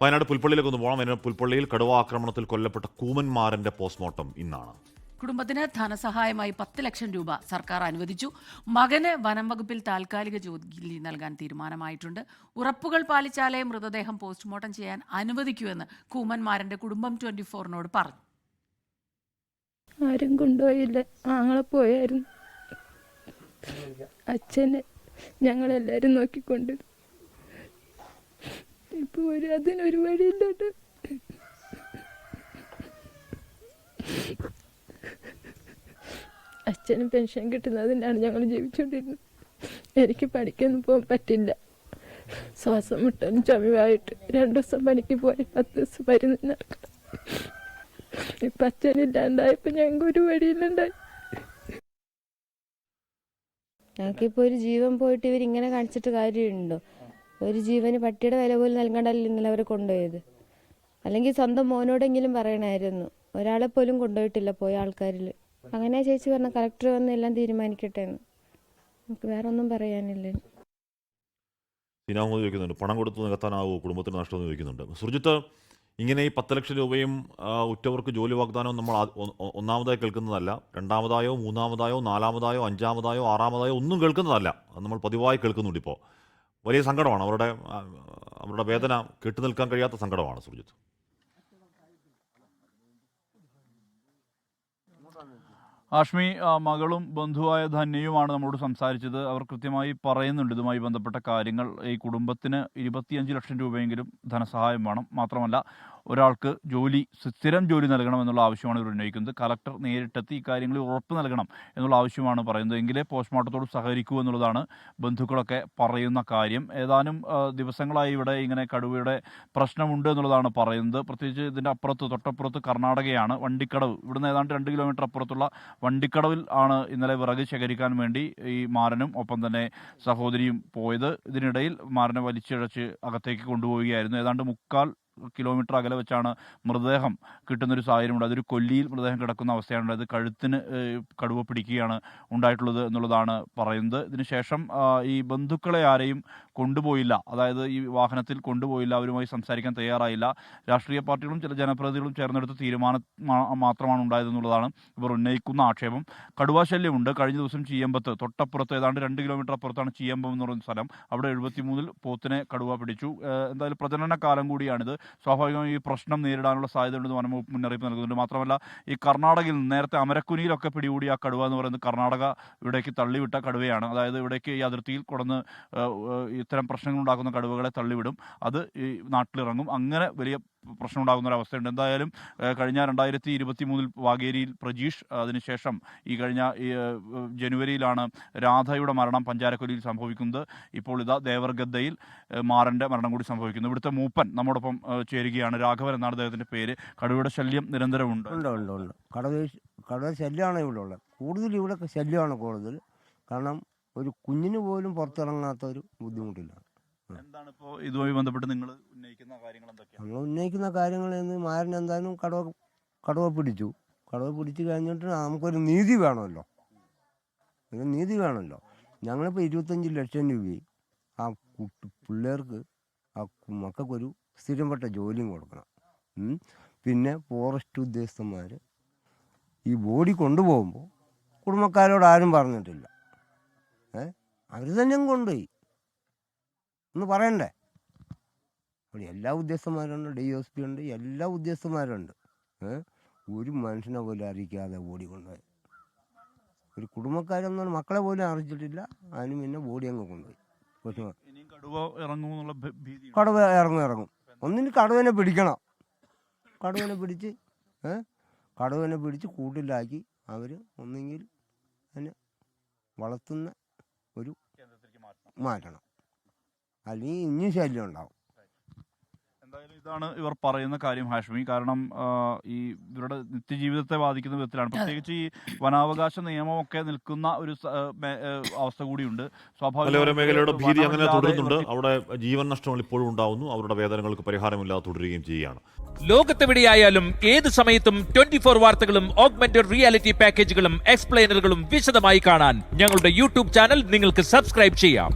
വയനാട് പുൽപ്പള്ളിയിലേക്ക് ഒന്ന് പോകണം. വയനാട് പുൽപ്പള്ളിയിൽ കടുവ ആക്രമണത്തിൽ കൊല്ലപ്പെട്ട കൂമന്മാരന്റെ പോസ്റ്റ്മോർട്ടം ഇന്നാണ്. കുടുംബത്തിന് ധനസഹായമായി 10 ലക്ഷം രൂപ സർക്കാർ അനുവദിച്ചു. മകന് വനം വകുപ്പിൽ താൽക്കാലിക ജോലി നൽകാൻ തീരുമാനമായിട്ടുണ്ട്. ഉറപ്പുകൾ പാലിച്ചാലേ മൃതദേഹം പോസ്റ്റ്മോർട്ടം ചെയ്യാൻ അനുവദിക്കൂവെന്ന് കൂമന്മാരന്റെ കുടുംബം 24-നോട് പറഞ്ഞു. ആരും കൊണ്ടുപോയില്ല, ആങ്ങളെ പോയായിരുന്നു. അച്ഛനെ ഞങ്ങളെല്ലാരും നോക്കിക്കൊണ്ട് ഇപ്പൊ അതിനൊരു വഴിയില്ലോട്ട്. അച്ഛന് പെൻഷൻ കിട്ടുന്നതിനാണ് ഞങ്ങൾ ജീവിച്ചുകൊണ്ടിരുന്നത്. എനിക്ക് പണിക്കൊന്നും പോകാൻ പറ്റില്ല. ശ്വാസം മുട്ടലും ചുമയായിട്ട് 2 ദിവസം പണിക്ക് പോയി 10 ദിവസം മരുന്ന് നടക്കണം. ഇപ്പം അച്ഛനില്ലാണ്ടായപ്പോൾ ഞങ്ങൾക്ക് ഒരു വഴിയിലുണ്ടായി. ഞങ്ങൾക്കിപ്പോൾ ഒരു ജീവൻ പോയിട്ട് ഇവരിങ്ങനെ കാണിച്ചിട്ട് കാര്യമുണ്ടോ? ഒരു ജീവന് പട്ടിയുടെ വില പോലും നൽകണ്ടല്ലോ ഇന്നലെ അവരെ കൊണ്ടുപോയത്. അല്ലെങ്കിൽ സ്വന്തം മോനോടെങ്കിലും പറയണമായിരുന്നു. ഒരാളെ പോലും കൊണ്ടുപോയിട്ടില്ല പോയ ആൾക്കാരിൽ. അങ്ങനെ ചേച്ചി പറഞ്ഞ കളക്ടർ വന്ന് എല്ലാം തീരുമാനിക്കട്ടെ എന്ന്. നമുക്ക് വേറെ ഒന്നും പറയാനില്ല. ചോദിക്കുന്നുണ്ട്, പണം കൊടുത്ത് നികത്താനാവോ കുടുംബത്തിന് നഷ്ടമെന്ന് ചോദിക്കുന്നുണ്ട്. സുർജിത്ത്, ഇങ്ങനെ ഈ 10 ലക്ഷം രൂപയും ഉറ്റവർക്ക് ജോലി വാഗ്ദാനവും നമ്മൾ ഒന്നാമതായി കേൾക്കുന്നതല്ല. രണ്ടാമതായോ മൂന്നാമതായോ നാലാമതായോ അഞ്ചാമതായോ ആറാമതായോ ഒന്നും കേൾക്കുന്നതല്ല. അത് നമ്മൾ പതിവായി കേൾക്കുന്നുണ്ട്. ഇപ്പോൾ വലിയ സങ്കടമാണ്. അവരുടെ വേദന കെട്ടുനിൽക്കാൻ കഴിയാത്ത സങ്കടമാണ് സുർജിത്ത്. ആഷ്മി, മകളും ബന്ധുവായ ധന്യയുമാണ് നമ്മളോട് സംസാരിച്ചത്. അവർ കൃത്യമായി പറയുന്നുണ്ട് ഇതുമായി ബന്ധപ്പെട്ട കാര്യങ്ങൾ. ഈ കുടുംബത്തിന് 25 ലക്ഷം രൂപയെങ്കിലും ധനസഹായം വേണം. മാത്രമല്ല ഒരാൾക്ക് സ്ഥിരം ജോലി നൽകണമെന്നുള്ള ആവശ്യമാണ് ഇവർ ഉന്നയിക്കുന്നത്. കളക്ടർ നേരിട്ടെത്തി ഇക്കാര്യങ്ങളിൽ ഉറപ്പ് നൽകണം എന്നുള്ള ആവശ്യമാണ് പറയുന്നത്. എങ്കിലേ പോസ്റ്റ്മോർട്ടത്തോട് സഹകരിക്കൂ എന്നുള്ളതാണ് ബന്ധുക്കളൊക്കെ പറയുന്ന കാര്യം. ഏതാനും ദിവസങ്ങളായി ഇവിടെ ഇങ്ങനെ കടുവയുടെ പ്രശ്നമുണ്ട് എന്നുള്ളതാണ് പറയുന്നത്. പ്രത്യേകിച്ച് ഇതിൻ്റെ തൊട്ടപ്പുറത്ത് കർണാടകയാണ്. വണ്ടിക്കടവ്, ഇവിടുന്ന് ഏതാണ്ട് 2 കിലോമീറ്റർ അപ്പുറത്തുള്ള വണ്ടിക്കടവിൽ ആണ് ഇന്നലെ വിറക് ശേഖരിക്കാൻ വേണ്ടി ഈ മാരനും ഒപ്പം തന്നെ സഹോദരിയും പോയത്. ഇതിനിടയിൽ മാരനെ വലിച്ചിഴച്ച് അകത്തേക്ക് കൊണ്ടുപോവുകയായിരുന്നു. ഏതാണ്ട് 3/4 കിലോമീറ്റർ അകലെ വെച്ചാണ് മൃതദേഹം കിട്ടുന്നൊരു സാഹചര്യമുണ്ട്. അതൊരു കൊല്ലിയിൽ മൃതദേഹം കിടക്കുന്ന അവസ്ഥയാണ്. അത് കഴുത്തിന് കടുവ പിടിക്കുകയാണ് ഉണ്ടായിട്ടുള്ളത് എന്നുള്ളതാണ് പറയുന്നത്. ഇതിനുശേഷം ഈ ബന്ധുക്കളെ ആരെയും കൊണ്ടുപോയില്ല, അതായത് ഈ വാഹനത്തിൽ കൊണ്ടുപോയില്ല, അവരുമായി സംസാരിക്കാൻ തയ്യാറായില്ല. രാഷ്ട്രീയ പാർട്ടികളും ചില ജനപ്രതിനിധികളും ചേർന്നെടുത്ത തീരുമാനം മാത്രമാണ് ഉണ്ടായതെന്നുള്ളതാണ് ഇവർ ഉന്നയിക്കുന്ന ആക്ഷേപം. കടുവാശല്യമുണ്ട്. കഴിഞ്ഞ ദിവസം ചീയമ്പത്ത്, തൊട്ടപ്പുറത്ത് ഏതാണ്ട് 2 കിലോമീറ്റർ അപ്പുറത്താണ് ചീയമ്പം എന്ന് പറയുന്ന സ്ഥലം. അവിടെ 73 പോത്തിനെ കടുവ പിടിച്ചു. എന്തായാലും പ്രജനന കാലം കൂടിയാണിത്. സ്വാഭാവികമായി ഈ പ്രശ്നം നേരിടാനുള്ള സാധ്യതയുണ്ടെന്ന് വനംവകുപ്പ് മുന്നറിയിപ്പ് നൽകുന്നുണ്ട്. മാത്രമല്ല ഈ കർണാടകയിൽ നേരത്തെ അമരക്കുനിയിലൊക്കെ പിടികൂടിയ ആ കടുവ എന്ന് പറയുന്നത് കർണാടക ഇവിടേക്ക് തള്ളിവിട്ട കടുവയാണ്. അതായത് ഇവിടേക്ക് ഈ അതിർത്തിയിൽ കൊണ്ടുവന്ന് ഇത്തരം പ്രശ്നങ്ങൾ ഉണ്ടാക്കുന്ന കടുവകളെ തള്ളിവിടും. അത് ഈ നാട്ടിലിറങ്ങും. അങ്ങനെ വലിയ പ്രശ്നം ഉണ്ടാകുന്ന ഒരവസ്ഥയുണ്ട്. എന്തായാലും കഴിഞ്ഞ 2023 വാഗേരിയിൽ പ്രജീഷ്, അതിനുശേഷം ഈ കഴിഞ്ഞ ജനുവരിയിലാണ് രാധയുടെ മരണം പഞ്ചാരക്കൊല്ലിയിൽ സംഭവിക്കുന്നത്. ഇപ്പോൾ ഇതാ ദേവർഗദ്ദയിൽ മാറൻ്റെ മരണം കൂടി സംഭവിക്കുന്നു. ഇവിടുത്തെ മൂപ്പൻ നമ്മോടൊപ്പം ചേരുകയാണ്. രാഘവൻ എന്നാണ് അദ്ദേഹത്തിൻ്റെ പേര്. കടുവയുടെ ശല്യം നിരന്തരമുണ്ട്. ഉണ്ട്. കടുവ ശല്യമാണ് ഇവിടെ ഉള്ളത്. കൂടുതൽ ഇവിടെ ശല്യമാണ് കൂടുതൽ. കാരണം ഒരു കുഞ്ഞിന് പോലും പുറത്തിറങ്ങാത്ത ഒരു ബുദ്ധിമുട്ടില്ല. എന്താണ് ഇപ്പോൾ ഇതുമായി ബന്ധപ്പെട്ട് നിങ്ങൾ ഉന്നയിക്കുന്ന കാര്യങ്ങൾ എന്തൊക്കെയാണ്? നമ്മൾ ഉന്നയിക്കുന്ന കാര്യങ്ങൾ മാരൻ എന്തായാലും കടുവ പിടിച്ചു കഴിഞ്ഞിട്ട് നമുക്കൊരു നീതി വേണമല്ലോ. ഞങ്ങളിപ്പോൾ 25 ലക്ഷം രൂപയും ആ പിള്ളേർക്ക് ആ മക്കൾക്കൊരു സ്ഥിരപ്പെട്ട ജോലിയും കൊടുക്കണം. പിന്നെ ഫോറസ്റ്റ് ഉദ്യോഗസ്ഥന്മാർ ഈ ബോഡി കൊണ്ടുപോകുമ്പോൾ കുടുംബക്കാരോട് ആരും പറഞ്ഞിട്ടില്ല. അവർ തന്നെ കൊണ്ടുപോയി ഒന്ന് പറയണ്ടേ? അവിടെ എല്ലാ ഉദ്യോഗസ്ഥന്മാരുണ്ട്, DSP ഉണ്ട്, എല്ലാ ഉദ്യോഗസ്ഥന്മാരുണ്ട്. ഒരു മനുഷ്യനെ പോലും അറിയിക്കാതെ ബോഡി കൊണ്ടുപോയി. ഒരു കുടുംബക്കാരൊന്നും മക്കളെ പോലും അറിയിച്ചിട്ടില്ല. അതിന് പിന്നെ ബോഡി അങ്ങ് കൊണ്ടുപോയി. കടുവ ഇറങ്ങും. ഒന്നിന് കടുവനെ പിടിക്കണം. കടുവനെ പിടിച്ച് കൂട്ടിലാക്കി അവർ ഒന്നെങ്കിൽ അതിനെ വളർത്തുന്ന ഒരു മാറ്റണം. അല്ലെങ്കിൽ ഇനിയും ശല്യം ഉണ്ടാവും. എന്തായാലും ഇതാണ് ഇവർ പറയുന്ന കാര്യം ഹാഷ്മി. കാരണം ഈ ഇവരുടെ നിത്യജീവിതത്തെ ബാധിക്കുന്ന വിധത്തിലാണ്. പ്രത്യേകിച്ച് ഈ വനാവകാശ നിയമമൊക്കെ നിൽക്കുന്ന ഒരു അവസ്ഥ കൂടിയുണ്ട്. സ്വാഭാവിക മേഖലയുടെ ഭീതി അങ്ങനെ തുടരുന്നുണ്ട്. അവിടെ ജീവൻ നഷ്ടങ്ങൾ ഇപ്പോഴും ഉണ്ടാവുന്നു. അവരുടെ വേദനകൾക്ക് പരിഹാരമില്ലാതെ തുടരുകയും ചെയ്യുകയാണ്. ലോകത്തെവിടെയായാലും ഏത് സമയത്തും 24 വാർത്തകളും ഓഗ്മെന്റഡ് റിയാലിറ്റി പാക്കേജുകളും എക്സ്പ്ലെയിനറുകളും വിശദമായി കാണാൻ ഞങ്ങളുടെ യൂട്യൂബ് ചാനൽ നിങ്ങൾക്ക് സബ്സ്ക്രൈബ് ചെയ്യാം.